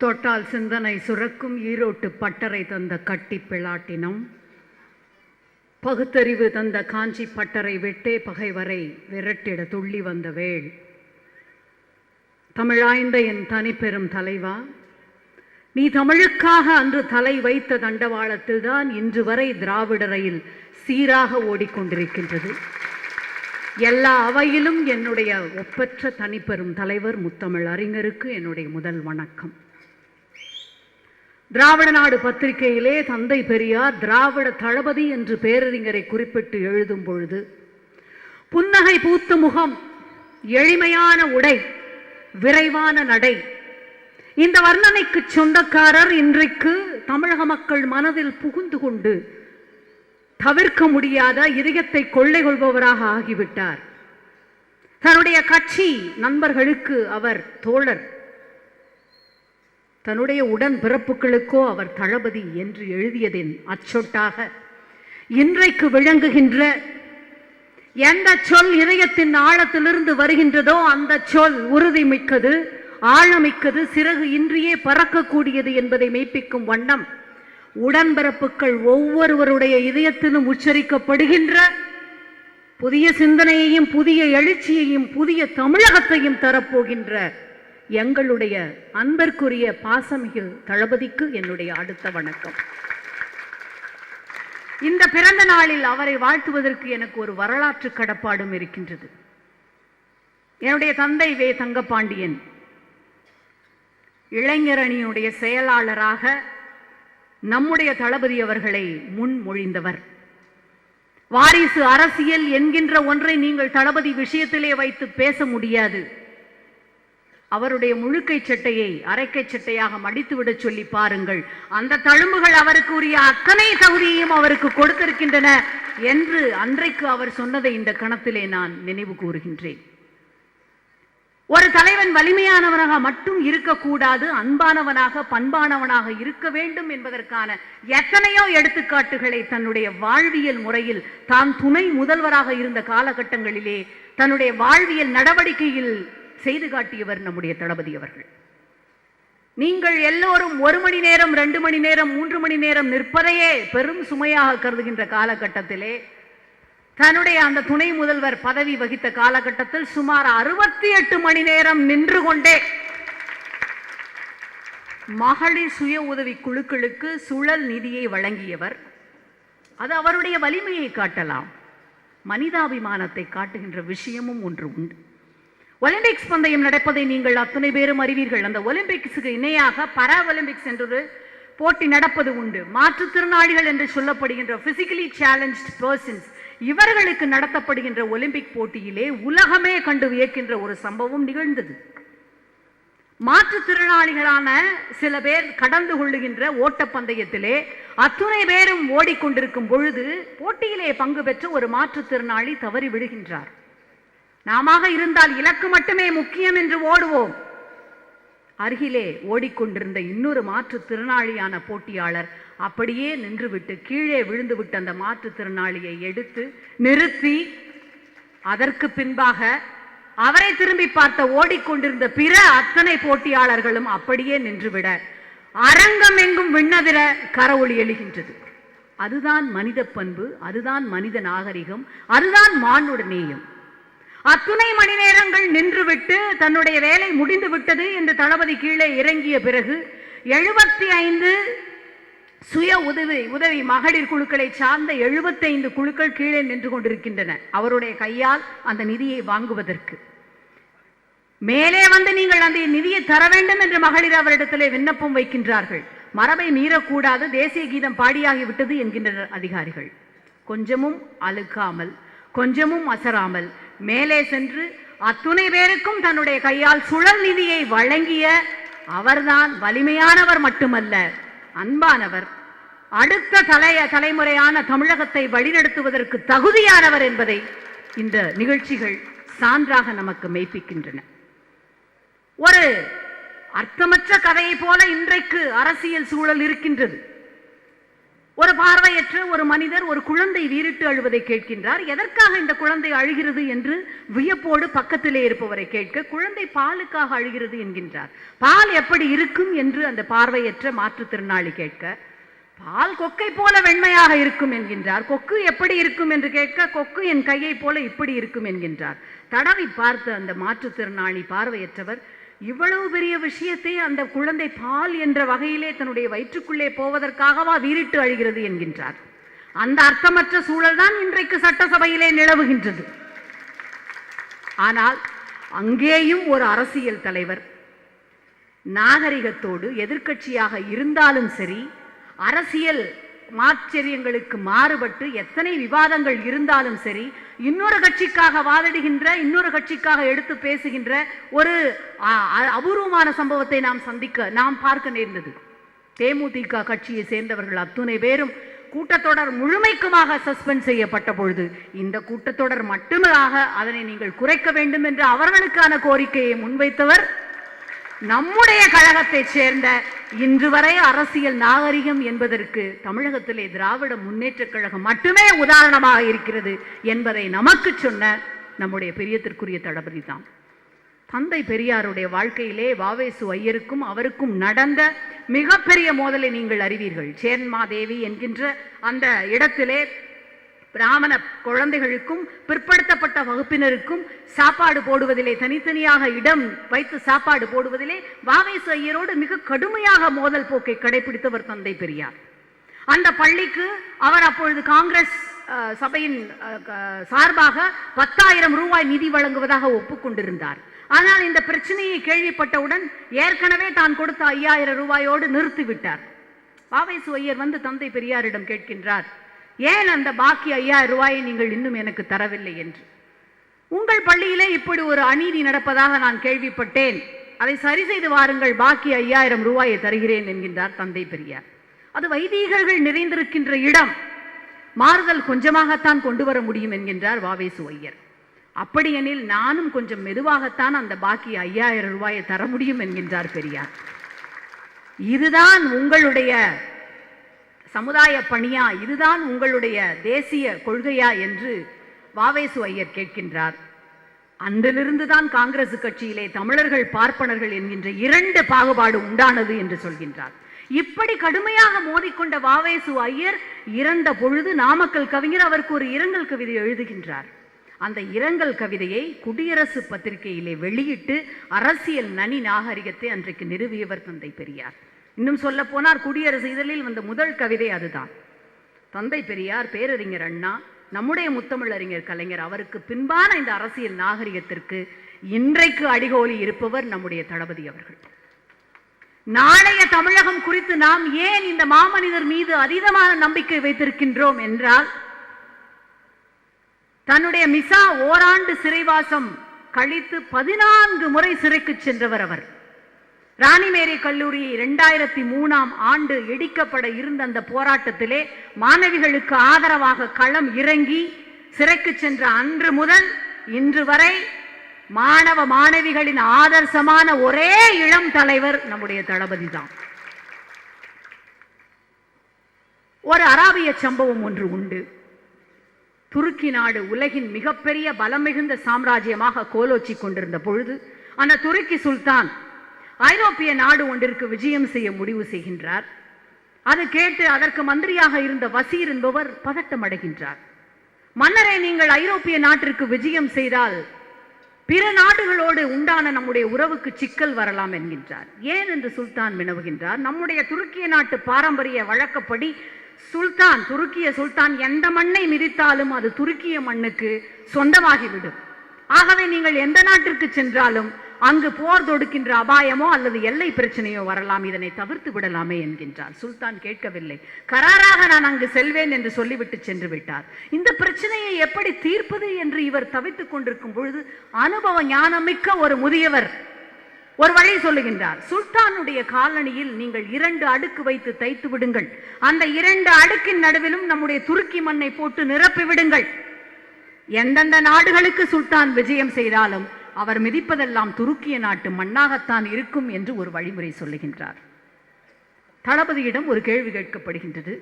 தொட்டால் சிந்தனை சுரக்கும் ஈரோட்டு பட்டறை தந்த கட்டி பிளாட்டினம், பகுத்தறிவு தந்த காஞ்சி பட்டறை வெட்டே பகைவரை விரட்டிட துள்ளி வந்த வேள். தமிழாய்ந்த என் தனிப்பெரும் தலைவா, நீ தமிழுக்காக அன்று தலை வைத்த தண்டவாளத்தில்தான் இன்று வரை திராவிட ரயில் சீராக ஓடிக்கொண்டிருக்கின்றது. எல்லா அவையிலும் என்னுடைய ஒப்பற்ற தனிப்பெரும் தலைவர் முத்தமிழ் அறிஞருக்கு என்னுடைய முதல் வணக்கம். திராவிட நாடு பத்திரிகையிலே தந்தை பெரியார் திராவிட தளபதி என்று பேரறிஞரை குறிப்பிட்டு எழுதும் பொழுது, புன்னகை பூத்த முகம், எளிமையான உடை, விரைவான நடை, இந்த வர்ணனைக்கு சொந்தக்காரர் இன்றைக்கு தமிழக மக்கள் மனதில் புகுந்து கொண்டு தவிர்க்க முடியாத இதயத்தை கொள்ளை கொள்பவராக ஆகிவிட்டார். தன்னுடைய கட்சி நண்பர்களுக்கு அவர் தோழர், தன்னுடைய உடன் பிறப்புகளுக்கோ அவர் தளபதி என்று எழுதியதின் அச்சொட்டாக இன்றைக்கு விளங்குகின்ற எந்த சொல் இதயத்தின் ஆழத்திலிருந்து வருகின்றதோ அந்த சொல் உறுதிமிக்கது, ஆழமிக்கது, சிறகு இன்றியே பறக்கக்கூடியது என்பதை மெய்ப்பிக்கும் வண்ணம் உடன்பிறப்புகள் ஒவ்வொருவருடைய இதயத்திலும் உச்சரிக்கப்படுகின்ற புதிய சிந்தனையையும் புதிய எழுச்சியையும் புதிய தமிழகத்தையும் தரப்போகின்ற எங்களுடைய அன்பிற்குரிய பாசமிகு தளபதிக்கு என்னுடைய அடுத்த வணக்கம். இந்த பிறந்த நாளில் அவரை வாழ்த்துவதற்கு எனக்கு ஒரு வரலாற்று கடப்பாடும் இருக்கின்றது. என்னுடைய தந்தை வே. தங்கபாண்டியன் இளைஞர் அணியினுடைய செயலாளராக நம்முடைய தளபதி அவர்களை முன்மொழிந்தவர். வாரிசு அரசியல் என்கின்ற ஒன்றை நீங்கள் தளபதி விஷயத்திலே வைத்து பேச முடியாது. அவருடைய முழுக்கை சட்டையை அரைக்கை சட்டையாக மடித்துவிட சொல்லி பாருங்கள். அந்த தழும்புகள் அவருக்கு உரிய அத்தனை தகுதியையும் அவருக்கு கொடுத்திருக்கின்றன என்று அன்றைக்கு அவர் சொன்னதை இந்த கணத்திலே நான் நினைவு கூறுகின்றேன். ஒரு தலைவன் வலிமையானவனாக மட்டும் இருக்கக்கூடாது, அன்பானவனாக பண்பானவனாக இருக்க வேண்டும் என்பதற்கான எத்தனையோ எடுத்துக்காட்டுகளை தன்னுடைய வாழ்வியல் முறையில் தான் துணை முதல்வராக இருந்த காலகட்டங்களிலே தன்னுடைய வாழ்வியல் நடவடிக்கையில் செய்து காட்டியவர் நம்முடைய தளபதி அவர்கள். நீங்கள் எல்லோரும் 1 மணி நேரம் 2 மணி நேரம் 3 மணி நேரம் நிற்பதையே பெரும் சுமையாக கருதுகின்ற காலகட்டத்திலே தன்னுடைய அந்த துணை முதல்வர் பதவி வகித்த காலகட்டத்தில் சுமார் 68 மணி நேரம் நின்று கொண்டே மகளிர் சுய உதவி குழுக்களுக்கு சுழல் நிதியை வழங்கியவர். அது அவருடைய வலிமையை காட்டலாம், மனிதாபிமானத்தை காட்டுகின்ற விஷயமும் ஒன்று உண்டு. ஒலிம்பிக்ஸ் பந்தயம் நடப்பதை நீங்கள் அத்தனை பேரும் அறிவீர்கள். அந்த ஒலிம்பிக்ஸுக்கு இணையாக பாரா ஒலிம்பிக்ஸ் என்று போட்டி நடப்பது உண்டு. மாற்றுத்திறனாளிகள் என்று சொல்லப்படுகின்ற பிசிக்கலி சேலஞ்ச்டு பர்சன்ஸ், இவர்களுக்கு நடத்தப்படுகின்ற ஒலிம்பிக் போட்டியிலே உலகமே கண்டு வியக்கின்ற ஒரு சம்பவம் நிகழ்ந்தது. மாற்றுத்திறனாளிகளான சில பேர் கடந்து கொள்ளுகின்ற ஓட்டப்பந்தயத்திலே அத்துணை பேரும் ஓடிக்கொண்டிருக்கும் பொழுது போட்டியிலே பங்கு பெற்ற ஒரு மாற்றுத்திறனாளி தவறி விடுகின்றார். நாம இருந்தால் இலக்கு மட்டுமே முக்கியம் என்று ஓடுவோம். அருகிலே ஓடிக்கொண்டிருந்த இன்னொரு மாற்றுத்திறனாளியான போட்டியாளர் அப்படியே நின்றுவிட்டு கீழே விழுந்துவிட்டு அந்த மாற்றுத்திறனாளியை எடுத்து நிறுத்தி அதற்கு பின்பாக அவரை திரும்பி பார்த்த ஓடிக்கொண்டிருந்த பிற அத்தனை போட்டியாளர்களும் அப்படியே நின்றுவிட அரங்கம் எங்கும் விண்ணதிர கரவொலி எழுகின்றது. அதுதான் மனித பண்பு, அதுதான் மனித நாகரிகம், அதுதான் மானுடநேயம். அத்துணை மணி நேரங்கள் நின்றுவிட்டு தன்னுடைய வேலை முடிந்து விட்டது என்று தளபதி கீழே இறங்கிய பிறகு 75 சுய உதவி மகளிர் குழுக்களை சார்ந்த 75 குழுக்கள் கீழே நின்று கொண்டிருக்கின்றன அவருடைய கையால் அந்த நிதியை வாங்குவதற்கு. மேலே வந்து நீங்கள் அந்த நிதியை தர வேண்டும் என்று மகளிர் அவரிடத்திலே விண்ணப்பம் வைக்கின்றார்கள். மரபை மீறக்கூடாது, தேசிய கீதம் பாடியாகிவிட்டது என்கின்றனர் அதிகாரிகள். கொஞ்சமும் அழுக்காமல் கொஞ்சமும் அசராமல் மேலே சென்று அத்துணை பேருக்கும் தன்னுடைய கையால் சுழல் நிதியை வழங்கிய அவர்தான் வலிமையானவர் மட்டுமல்ல, அன்பானவர், அடுத்த தலைமுறையான தமிழகத்தை வழிநடத்துவதற்கு தகுதியானவர் என்பதை இந்த நிகழ்ச்சிகள் சான்றாக நமக்கு மெய்ப்பிக்கின்றன. ஒரு அர்த்தமற்ற கதையை போல இன்றைக்கு அரசியல் சூழல் இருக்கின்றது. ஒரு பார்வையற்ற ஒரு மனிதர் ஒரு குழந்தை வீறிட்டு அழுவதை கேட்கின்றார். எதற்காக இந்த குழந்தை அழுகிறது என்று வியப்போடு பக்கத்திலே இருப்பவரை கேட்க, குழந்தை பாலுக்காக அழுகிறது என்கின்றார். பால் எப்படி இருக்கும் என்று அந்த பார்வையற்ற மாற்றுத்திறனாளி கேட்க, பால் கொக்கை போல வெண்மையாக இருக்கும் என்கின்றார். கொக்கு எப்படி இருக்கும் என்று கேட்க, கொக்கு என் கையை போல இப்படி இருக்கும் என்கின்றார். தடவி பார்த்த அந்த மாற்றுத்திறனாளி பார்வையற்றவர், இவ்வளவு பெரிய விஷயத்தை அந்த குழந்தை பால் என்ற வகையிலே தன்னுடைய வயிற்றுக்குள்ளே போவதற்காகவா வீறிட்டு அழுகிறது என்கின்றார். அந்த அர்த்தமற்ற சூழல் தான் இன்றைக்கு சட்டசபையிலே நிலவுகின்றது. ஆனால் அங்கேயும் ஒரு அரசியல் தலைவர் நாகரிகத்தோடு எதிர்க்கட்சியாக இருந்தாலும் சரி, அரசியல் மாச்சரியங்களுக்கு மாறுபட்டு எத்தனை விவாதங்கள் இருந்தாலும் சரி, இன்னொரு கட்சிக்காக வாதிடுகின்ற, இன்னொரு கட்சிக்காக எடுத்து பேசுகின்ற ஒரு அபூர்வமான சம்பவத்தை நாம் பார்க்க நேர்ந்தது. தேமுதிக கட்சியை சேர்ந்தவர்கள் அத்துணை பேரும் கூட்டத்தொடர் முழுமைக்குமாக சஸ்பெண்ட் செய்யப்பட்ட பொழுது, இந்த கூட்டத்தொடர் மட்டுமாக அதனை நீங்கள் குறைக்க வேண்டும் என்று அவர்களுக்கான கோரிக்கையை முன்வைத்தவர் நம்முடைய கழகத்தை சேர்ந்த, இன்று வரை அரசியல் நாகரிகம் என்பதற்கு தமிழகத்திலே திராவிட முன்னேற்ற கழகம் மட்டுமே உதாரணமாக இருக்கிறது என்பதை நமக்கு சொன்ன நம்முடைய பெரியத்திற்குரிய தளபதி தான். தந்தை பெரியாருடைய வாழ்க்கையிலே வாவேசு ஐயருக்கும் அவருக்கும் நடந்த மிகப்பெரிய மோதலை நீங்கள் அறிவீர்கள். சேர்மாதேவி என்கின்ற அந்த இடத்திலே பிராமண குழந்தைகளுக்கும் பிற்படுத்தப்பட்ட வகுப்பினருக்கும் சாப்பாடு போடுவதிலே, தனித்தனியாக இடம் வைத்து சாப்பாடு போடுவதிலே வாவேசு ஐயரோடு மிக கடுமையாக மோதல் போக்கை கடைபிடித்தவர் தந்தை பெரியார். அந்த பள்ளிக்கு அவர் அப்பொழுது காங்கிரஸ் சபையின் சார்பாக 10,000 ரூபாய் நிதி வழங்குவதாக ஒப்புக்கொண்டிருந்தார். ஆனால் இந்த பிரச்சனையை கேள்விப்பட்டவுடன் ஏற்கனவே தான் கொடுத்த 5,000 ரூபாயோடு நிறுத்திவிட்டார். வாவேசு ஐயர் வந்து தந்தை பெரியாரிடம் கேட்கின்றார், ஏன் அந்த பாக்கி 5,000 ரூபாயை நீங்கள் இன்னும் எனக்கு தரவில்லை என்று. உங்கள் பள்ளியிலே இப்படி ஒரு அநீதி நடப்பதாக நான் கேள்விப்பட்டேன், அதை சரி செய்து வாருங்கள், பாக்கி 5,000 ரூபாயை தருகிறேன் என்கின்றார் தந்தை பெரியார். அது வைதீகர்கள் நிறைந்திருக்கின்ற இடம், மாறுதல் கொஞ்சமாகத்தான் கொண்டு வர முடியும் என்கின்றார் வாவேசு ஐயர். அப்படியெனில் நானும் கொஞ்சம் மெதுவாகத்தான் அந்த பாக்கி 5,000 ரூபாயை தர முடியும் என்கின்றார் பெரியார். இதுதான் உங்களுடைய சமுதாய பணியா, இதுதான் உங்களுடைய தேசிய கொள்கையா என்று வாவேசு ஐயர் கேட்கின்றார். அன்றிலிருந்து தான் காங்கிரஸ் கட்சியிலே தமிழர்கள் பார்ப்பனர்கள் என்கின்ற 2 பாகுபாடு உண்டானது என்று சொல்கின்றார். இப்படி கடுமையாக மோதிக்கொண்ட வாவேசு ஐயர் இறந்த பொழுது நாமக்கல் கவிஞர் அவருக்கு ஒரு இரங்கல் கவிதை எழுதுகின்றார். அந்த இரங்கல் கவிதையை குடியரசு பத்திரிகையிலே வெளியிட்டு அரசியல் நனி நாகரிகத்தை அன்றைக்கு நிறுவியவர் தந்தை பெரியார். இன்னும் சொல்ல போனார், குடியரசு இதழில் வந்த முதல் கவிதை அதுதான். தந்தை பெரியார், பேரறிஞர் அண்ணா, நம்முடைய முத்தமிழறிஞர் கலைஞர், அவருக்கு பின்பான இந்த அரசியல் நாகரிகத்திற்கு இன்றைக்கு அடிகோலி இருப்பவர் நம்முடைய தளபதி அவர்கள். நாளைய தமிழகம் குறித்து நாம் ஏன் இந்த மாமனிதர் மீது அதீதமான நம்பிக்கை வைத்திருக்கின்றோம் என்றால், தன்னுடைய மிசா ஓராண்டு சிறைவாசம் கழித்து 14 முறை சிறைக்கு சென்றவர் அவர். ராணிமேரி கல்லூரியை 2003ஆம் ஆண்டு இடிக்கப்பட இருந்த அந்த போராட்டத்திலே மாணவிகளுக்கு ஆதரவாக களம் இறங்கி சிறைக்கு சென்ற அன்று முதல் இன்று வரை மாணவ மாணவிகளின் ஆதர்சமான ஒரே இளம் தலைவர் நம்முடைய தளபதி தான். ஒரு அராபிய சம்பவம் ஒன்று உண்டு. துருக்கி நாடு உலகின் மிகப்பெரிய பலம் மிகுந்த சாம்ராஜ்யமாக கோலோச்சி கொண்டிருந்த பொழுது அந்த துருக்கி சுல்தான் ஐரோப்பிய நாடு ஒன்றிற்கு விஜயம் செய்ய முடிவு செய்கின்றார். அது கேட்டு அதற்கு மந்திரியாக இருந்த வசீர் என்பவர் பதட்டம் அடைகின்றார். மன்னரே, நீங்கள் ஐரோப்பிய நாட்டிற்கு விஜயம் செய்தால் பிற நாடுகளோடு உண்டான நம்முடைய உறவுக்கு சிக்கல் வரலாம் என்கின்றார். ஏன் என்று சுல்தான் வினவுகின்றார். நம்முடைய துருக்கிய நாட்டு பாரம்பரிய வழக்கப்படி துருக்கிய சுல்தான் எந்த மண்ணை மிதித்தாலும் அது துருக்கிய மண்ணுக்கு சொந்தமாகிவிடும். ஆகவே நீங்கள் எந்த நாட்டிற்கு சென்றாலும் அங்கு போர் தொடுக்கின்ற அபாயமோ அல்லது எல்லை பிரச்சனையோ வரலாம், இதனை தவிர்த்து விடலாமே என்கின்றார். சுல்தான் கேட்கவில்லை. கராராக நான் அங்கு செல்வேன் என்று சொல்லிவிட்டு சென்று விட்டார். இந்த பிரச்சனையை எப்படி தீர்ப்பது என்று இவர் தவித்துக் கொண்டிருக்கும் பொழுது அனுபவ ஞானமிக்க ஒரு முதியவர் ஒரு வழி சொல்லுகின்றார். சுல்தானுடைய காலணியில் நீங்கள் 2 அடுக்கு வைத்து தைத்து விடுங்கள், அந்த 2 அடுக்கின் நடுவிலும் நம்முடைய துருக்கி மண்ணை போட்டு நிரப்பி விடுங்கள். எந்தெந்த நாடுகளுக்கு சுல்தான் விஜயம் செய்தாலும் அவர் மிதிப்பதெல்லாம் துருக்கிய நாட்டு மண்ணாகத்தான் இருக்கும் என்று ஒரு வழிமுறை சொல்லுகின்றார். தளபதியிடம் ஒரு கேள்வி கேட்கப்படுகின்றது.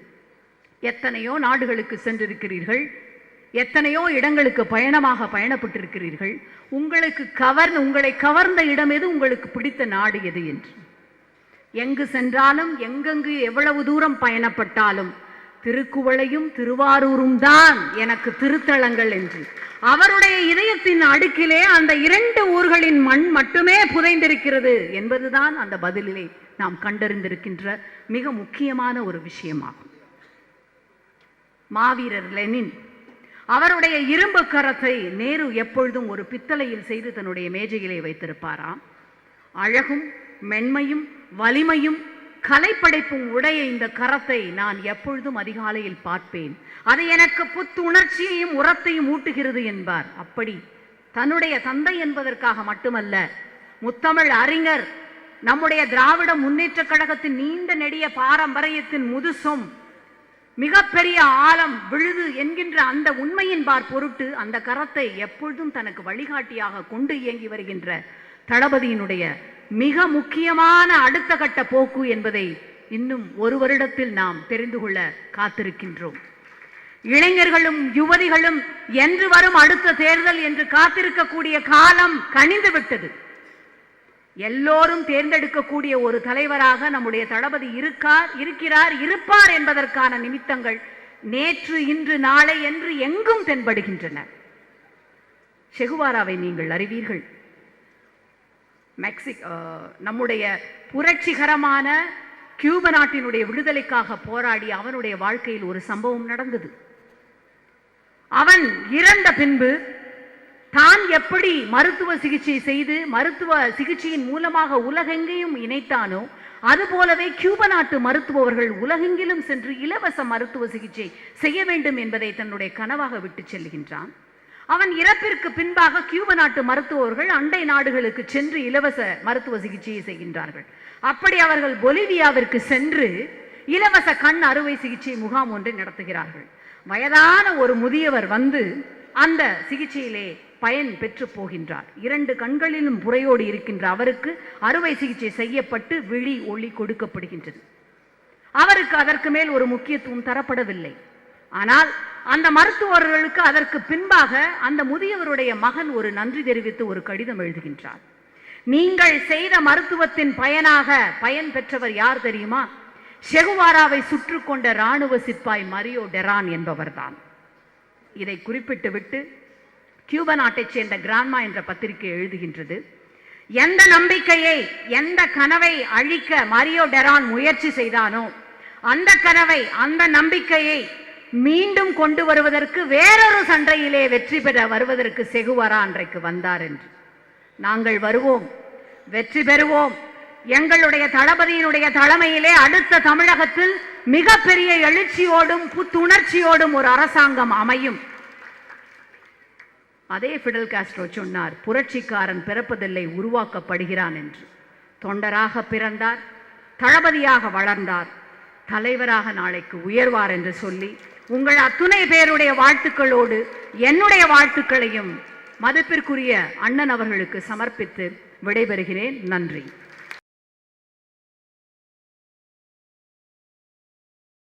எத்தனையோ நாடுகளுக்கு சென்றிருக்கிறீர்கள், எத்தனையோ இடங்களுக்கு பயணப்பட்டிருக்கிறீர்கள். உங்களை கவர்ந்த இடம் எது, உங்களுக்கு பிடித்த நாடு எது என்று எங்கு சென்றாலும் எங்கெங்கு எவ்வளவு தூரம் பயணப்பட்டாலும் திருக்குவளையும் திருவாரூரும் தான் எனக்கு திருத்தலங்கள் என்று அவருடைய இதயத்தின் அடுக்கிலே அந்த 2 ஊர்களின் மண் மட்டுமே புதைந்திருக்கிறது என்பதுதான் அந்த பதிலிலே நாம் கண்டறிந்திருக்கின்ற மிக முக்கியமான ஒரு விஷயமாகும். மாவீரர் லெனின் அவருடைய இரும்பு கரத்தை நேரு எப்பொழுதும் ஒரு பித்தளையில் செய்து தன்னுடைய மேஜையிலே வைத்திருப்பாராம். அழகும் மென்மையும் வலிமையும் கலைப்படைப்பும் உடைய இந்த கரத்தை நான் எப்பொழுதும் அதிகாலையில் பார்ப்பேன், அது எனக்கு புத்துணர்ச்சியையும் உரத்தையும் ஊட்டுகிறது என்பார். அப்படி தன்னுடைய தந்தை என்பதற்காக மட்டுமல்ல, முத்தமிழ் அறிஞர், நம்முடைய திராவிட முன்னேற்ற கழகத்தின் நீண்ட நெடிய பாரம்பரியத்தின் முதுசும் மிகப்பெரிய ஆழம் விழுது என்கின்ற அந்த உண்மையின் பொருட்டு அந்த கரத்தை எப்பொழுதும் தனக்கு வழிகாட்டியாக கொண்டு இயங்கி வருகின்ற தளபதியினுடைய மிக முக்கியமான அடுத்த கட்ட போக்கு என்பதை இன்னும் ஒரு வருடத்தில் நாம் தெரிந்து கொள்ள காத்திருக்கின்றோம். இளைஞர்களும் யுவதிகளும் என்று வரும் அடுத்த தேர்தல் என்று காத்திருக்கக்கூடிய காலம் கனிந்து விட்டது. எல்லோரும் தேர்ந்தெடுக்கக்கூடிய ஒரு தலைவராக நம்முடைய தளபதி இருப்பார் என்பதற்கான நிமித்தங்கள் நேற்று இன்று நாளை என்று எங்கும் தென்படுகின்றன. செகுவாராவை நீங்கள் அறிவீர்கள். நம்முடைய புரட்சிகரமான கியூப நாட்டினுடைய விடுதலைக்காக போராடி அவனுடைய வாழ்க்கையில் ஒரு சம்பவம் நடந்தது. அவன் இறந்த பின்பு தான் எப்படி மருத்துவ சிகிச்சை செய்து மருத்துவ சிகிச்சையின் மூலமாக உலகெங்கேயும் இணைத்தானோ அதுபோலவே கியூப நாட்டு மருத்துவர்கள் உலகெங்கிலும் சென்று இலவச மருத்துவ சிகிச்சை செய்ய வேண்டும் என்பதை தன்னுடைய கனவாக விட்டு செல்கின்றான். அவன் இறப்பிற்கு பின்பாக கியூப நாட்டு மருத்துவர்கள் அண்டை நாடுகளுக்கு சென்று இலவச மருத்துவ சிகிச்சையை செய்கின்றார்கள். அப்படி அவர்கள் பொலிவியாவிற்கு சென்று இலவச கண் அறுவை சிகிச்சை முகாம் ஒன்றை நடத்துகிறார்கள். வயதான ஒரு முதியவர் வந்து அந்த சிகிச்சையிலே பயன் பெற்று போகின்றார். 2 கண்களிலும் புரையோடு இருக்கின்ற அவருக்கு அறுவை சிகிச்சை செய்யப்பட்டு விழி ஒளி கொடுக்கப்படுகின்றது. அவருக்கு அதற்கு மேல் ஒரு முக்கியத்துவம் தரப்படவில்லை. ஆனால் அந்த மருத்துவர்களுக்கு அதற்கு பின்பாக அந்த முதியவருடைய மகன் ஒரு நன்றி தெரிவித்து ஒரு கடிதம் எழுதுகின்றார். நீங்கள் செய்த மருத்துவத்தின் பயன் பெற்றவர் யார் தெரியுமா? செகுவாராவை சுற்று கொண்ட இராணுவ சிப்பாய் மரியோ டெரான் என்பவர்தான். இதை குறிப்பிட்டு விட்டு கியூபா நாட்டைச் சேர்ந்த கிரான்மா என்ற பத்திரிகை எழுதுகின்றது, எந்த நம்பிக்கையை எந்த கனவை அழிக்க மரியோ டெரான் முயற்சி செய்தானோ அந்த கனவை அந்த நம்பிக்கையை மீண்டும் கொண்டு வருவதற்கு வேறொரு சண்டையிலே வெற்றி பெற வருவதற்கு செகுவாரா அன்றைக்கு வந்தார் என்று. நாங்கள் வருவோம், வெற்றி பெறுவோம். எங்களுடைய தளபதியினுடைய தலைமையிலே அடுத்த தமிழகத்தில் மிகப்பெரிய எழுச்சியோடும் புத்துணர்ச்சியோடும் ஒரு அரசாங்கம் அமையும். அதே பிடல் காஸ்ட்ரோ சொன்னார், புரட்சிக்காரன் பிறப்பதில்லை, உருவாக்கப்படுகிறான் என்று. தொண்டராக பிறந்தார், தளபதியாக வளர்ந்தார், தலைவராக நாளைக்கு உயர்வார் என்று சொல்லி உங்கள் அத்துணை பேருடைய வாழ்த்துக்களோடு என்னுடைய வாழ்த்துக்களையும் மதிப்பிற்குரிய அண்ணன் அவர்களுக்கு சமர்ப்பித்து விடைபெறுகிறேன். நன்றி.